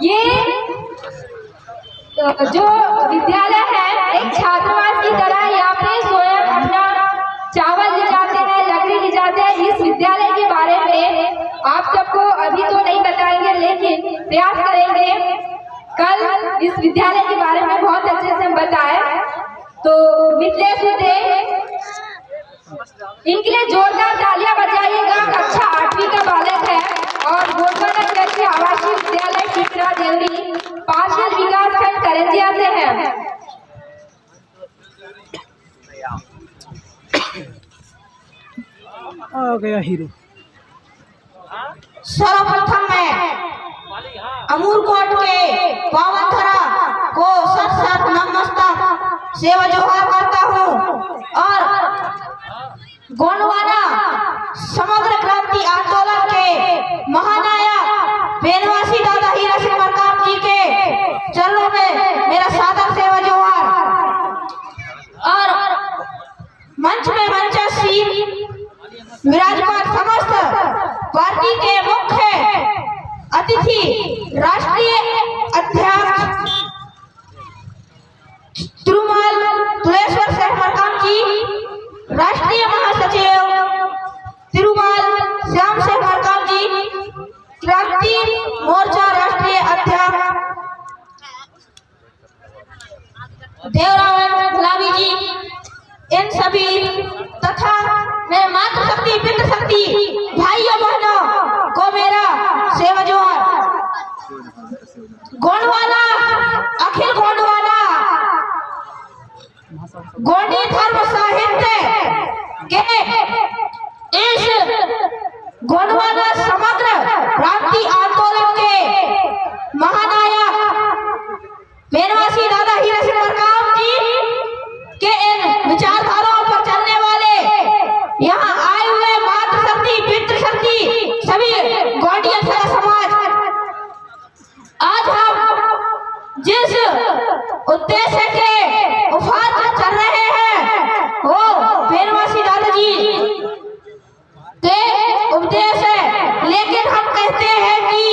ये जो विद्यालय है एक छात्रावास की तरह, यहाँ पे स्वयं अपना चावल ले जाते हैं, लकड़ी ले जाते हैं। इस विद्यालय के बारे में आप सबको अभी तो नहीं बताएंगे, लेकिन प्रयास करेंगे कल इस विद्यालय के बारे में बहुत अच्छे से हम बताएं। तो मिथिलेश दे, इनके लिए जोरदार तालियां बजाइएगा। कक्षा 8वीं का बालक है और गोंडवाना कृषि आवासीय विद्यालय टिकरा देवरी पार्षद विकास खंड करंजिया से है। आ गया हीरो। सर्वप्रथम मैं अमूरकोट के पावन धरा को सत नमस्कार सेवा जोहार करता हूँ और गोंडवाना समग्र क्रांति आंदोलन के महानायक बेनवासी दादा हीरा सिंह मरकाम जी के चरणों में मेरा सादर सेवा जोहार। और मंच में मंचासीन विराजमान समस्त पार्टी के मुख्य अतिथि राष्ट्रीय अध्यक्ष तिरुमाल तुलेश्वर सिंह मरकाम जी, राष्ट्रीय महासचिव तिरुमाल श्याम सिंह मरकाम जी, क्रांति मोर्चा राष्ट्रीय अध्यक्ष देवराम गुलाबी जी, इन सभी तथा मैं मातृशक्ति पितृशक्ति भाइयों बहनों को मेरा सेवा जोहार। गोंडवाना अखिल गोंडवाना गोंडी धर्म साहित्य के इस गोंडवाना समग्र क्रांति आंदोलन के महानायक बेनवासी दादा हीरा सिंह मरकाम जी के इन विचारधाराओं पर चलने वाले यहाँ आए हुए मातृशक्ति पितृशक्ति सभी गोंडिया समाज, आज हम जिस उद्देश्य के उफान पर चल रहे हैं वो बेनवासी दादाजी के उपदेश है। लेकिन हम कहते हैं कि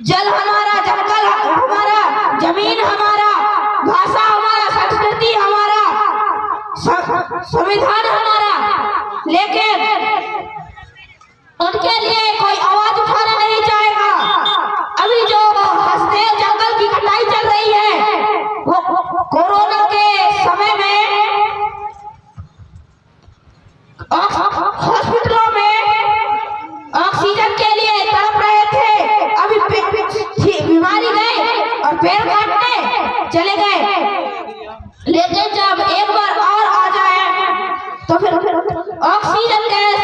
जल हमारा, जंगल हमारा, जमीन हमारा, भाषा हमारा, संस्कृति हमारा, संविधान हमारा, लेकिन उनके लिए कोई आवाज उठाना नहीं चाहेगा। अभी जो हसदेव जंगल की कटाई चल रही है वो कोरोना के समय में हॉस्पिटलों में ऑक्सीजन के लिए तड़प रहे थे। अभी बीमारी गए और पेड़ काटने चले गए, लेकिन जब एक बार और आ जाए तो फिर ऑक्सीजन गैस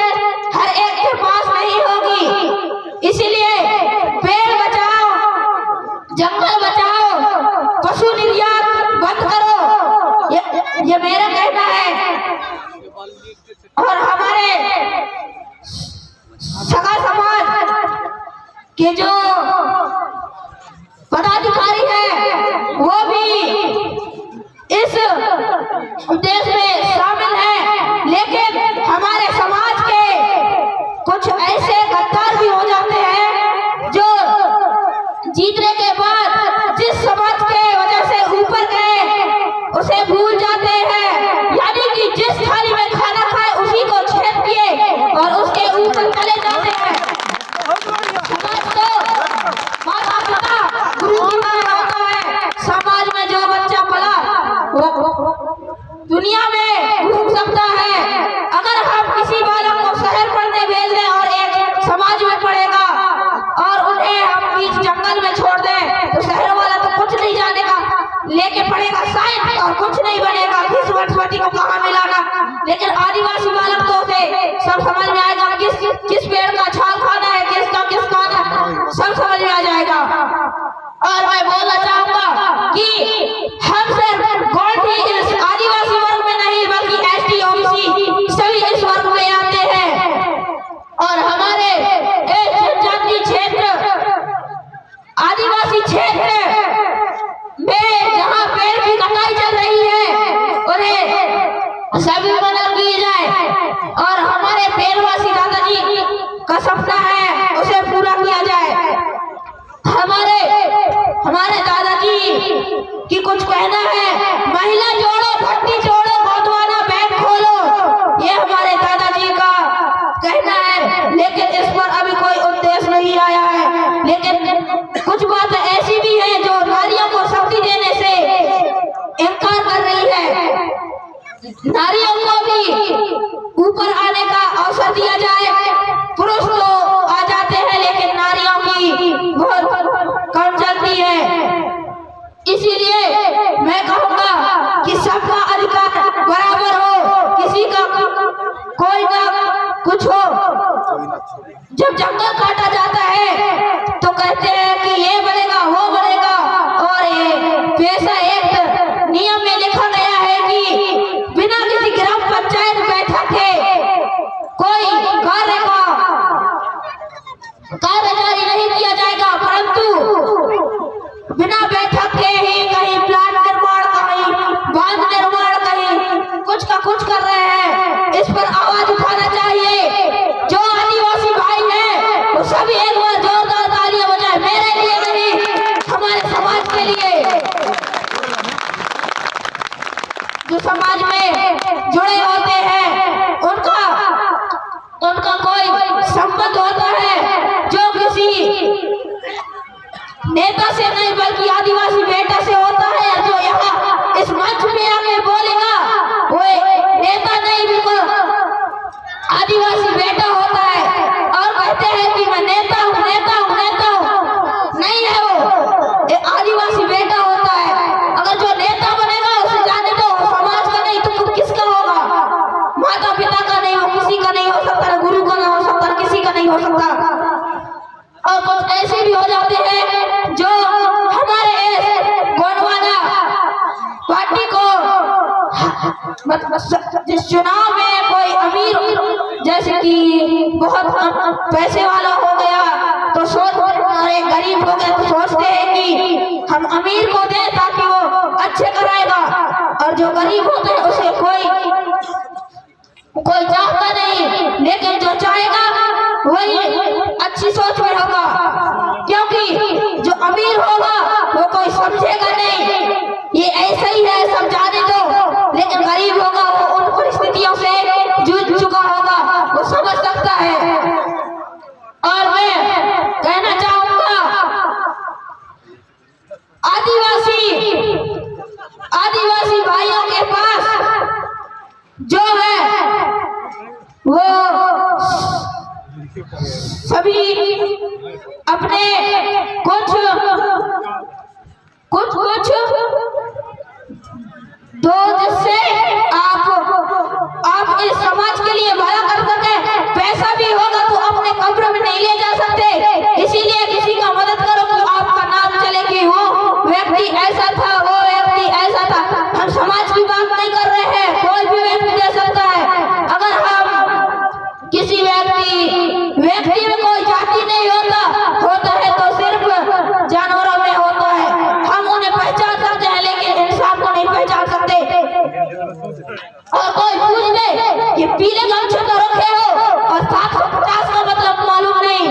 हर एक के पास नहीं होगी। इसीलिए पेड़ बचाओ, जंगल बचाओ, पशु निर्यात बंद करो, ये मेरा कहना है। और हमारे सगा समाज के जो पदाधिकारी है वो भी इस उद्देश्य में शामिल है, लेकिन हमारे समाज के कुछ ऐसे गद्दार भी हो जाते हैं जो जीतने के बाद जिस समाज के वजह से ऊपर गए उसे भूल जाते हैं। यानी कि जिस थाली में खाना खाए उसी को छेद किए और उसके ऊपर चले जाते हैं। समाज तो माता पिता गुरु की तरह होता है। समाज में जो बच्चा पला वो दुनिया में घूम सकता है। अगर हम किसी बालक को शहर पढ़ने भेज दें और एक समाज में पढ़ेगा और उन्हें हम बीच जंगल में छोड़ दें तो शहर वाला तो कुछ नहीं जानेगा, लेके पढ़ेगा साइंस और कुछ नहीं बनेगा, किस वनस्पति को कहाँ मिलाना। लेकिन आदिवासी बालक तो उसे सब समझ में आएगा, किस पेड़ का छाल खाना है, किसका किस खाना, सब समझ में आ जाएगा। और मैं बोलना चाहूंगा कि हम सिर्फ गोंडी इस आदिवासी वर्ग में नहीं बल्कि एसटी ओबीसी सभी इस वर्ग में आते हैं। और हमारे जनजाति क्षेत्र आदिवासी क्षेत्र में जहाँ पेड़ की कटाई चल रही है उन्हें सभी मदद की जाए और हमारे बेनवासी दादाजी का सपना है उसे पूरा किया जाए। हम लेकिन कुछ बात ऐसी भी है जो नारियों को शक्ति देने से इनकार कर रही है। नारियों को भी ऊपर आने का अवसर दिया जाए। पुरुष तो आ जाते हैं लेकिन नारियों की बहुत कम चलती है। इसीलिए मैं कहूँगा कि सबका अधिकार बराबर हो, किसी का कोई ना कुछ हो। जब जंगल काटा जाता है तो कहते हैं कि ये बढ़ेगा वो बढ़ेगा, और ये पैसा एक नियम में लिखा गया है कि बिना किसी ग्राम पंचायत बैठक के कोई कार्य जारी नहीं किया जाएगा, परंतु बिना बैठक के ही कहीं प्लान निर्माण, कहीं बांध निर्माण, कहीं कुछ का कुछ कर रहे हैं। इस पर आवाज उठाना चाहिए। जो आदिवासी भाई हैं वो सभी एक बार जोरदार तालियां बजाएं, मेरे लिए नहीं, हमारे समाज के लिए, जो समाज में जुड़े होते हैं। उनका कोई संबंध होता है जो किसी नेता से नहीं बल्कि आदिवासी बेटा से होता है। जो यहाँ इस मंच पे आके बोलेगा वो नेता नहीं, बिल्कुल आदिवासी बेटा होता है। और कहते हैं कि मैं नेता हूँ, नेता हूँ, नेता हूँ, नहीं है, वो आदिवासी बेटा होता है। अगर जो नेता बनेगा उसे जाने दो, समाज का नहीं तो किसका होगा? माता पिता का नहीं हो, किसी का नहीं हो सकता, गुरु का नहीं हो सकता, किसी का नहीं हो सकता। और कुछ ऐसे भी हो जाते हैं जो हमारे गोंडवाना पार्टी को जिस चुनाव में कोई अमीर, जैसे कि बहुत पैसे वाला हो गया तो अरे गरीब हो गया तो सोचते हैं कि हम अमीर को दें ताकि वो अच्छे कराएगा, और जो गरीब होते हैं उसे कोई चाहता नहीं। लेकिन जो चाहेगा वही अच्छी सोच में होगा, क्योंकि जो अमीर होगा वो कोई समझेगा नहीं, ये ऐसा ही है, सब जाने दो। लेकिन गरीब होगा वो उन परिस्थितियों से जूझ चुका होगा, वो समझ सकता है। और मैं कहना चाहूंगा आदिवासी भाइयों के पास जो है वो सभी अपने कुछ दो, जिससे आप इस समाज के लिए भला कर सके। पैसा भी होगा तो अपने कब्र में नहीं ले जा सकते, इसीलिए किसी का मदद करो कि आपका नाम चले कि वो व्यक्ति ऐसा था, वो व्यक्ति ऐसा था। हम समाज की बात नहीं कर रहे हैं, कोई भी व्यक्ति दे सकता है। अगर हम किसी व्यक्ति में कोई जाति नहीं होता है तो सिर्फ जानवरों में होता है। हम उन्हें पहचान सकते हैं लेकिन इंसान को नहीं पहचान सकते। और कोई पूछ दे कि पीले गमछे तो रखे हो और 750 का मतलब मालूम नहीं,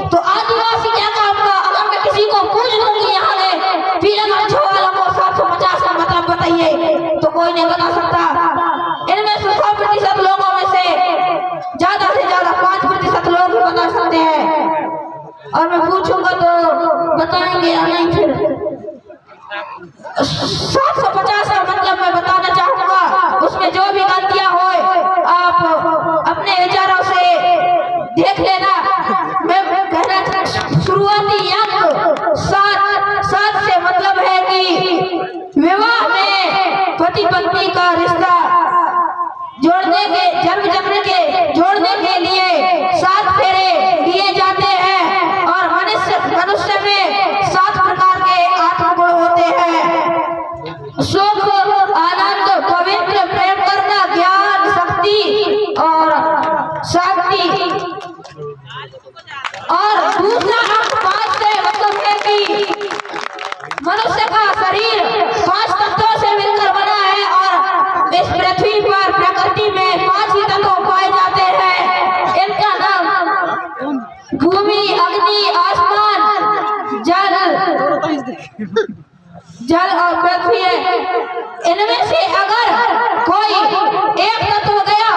तो आदिवासी क्या काम का? अगर मैं किसी को पूछ दूंगी यहाँ में पीले गमछे वालों को 750 का मतलब बताइए, तो कोई नहीं बता सकता। इनमें से 100% लोगों में से ज्यादा 5% लोग ही बता सकते हैं, और मैं पूछूंगा तो बताएंगे या नहीं। फिर 750 का मतलब मैं बताना चाहूंगा, उसमें जो भी गलतियां हो आप अपने विचारों से देख लेना। मैं कहना शुरुआती अंक 7 से मतलब है कि विवाह में पति पत्नी का रिश्ता जोड़ने के लिए 7 फेरे लिए जाते हैं। और मनुष्य में 7 प्रकार के आत्मगुण होते हैं: सुख, आनंद, पवित्र, प्रेम करना, ज्ञान, शक्ति और शांति। और दूसरा अंक 5 से मतलब है कि मनुष्य का शरीर 5 तत्वों से मिलकर बना है, और इस पृथ्वी पर प्रकृति में 5 ही तत्व पाए जाते हैं। इनका नाम भूमि, अग्नि, आसमान, जल और पृथ्वी है। इनमें से अगर कोई एक तत्व गया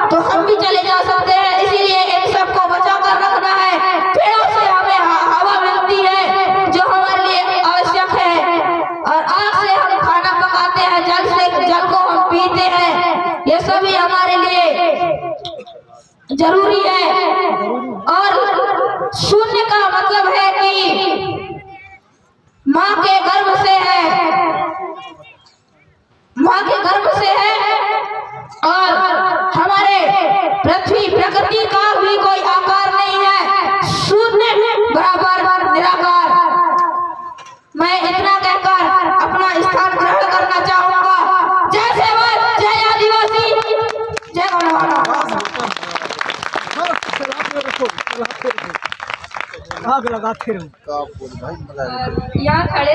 तो हम भी चले जा सकते हैं, इसीलिए इन सबको बचा कर रखना है। पेड़ों से हमें हवा मिलती आग लगाते रहो। यहाँ खड़े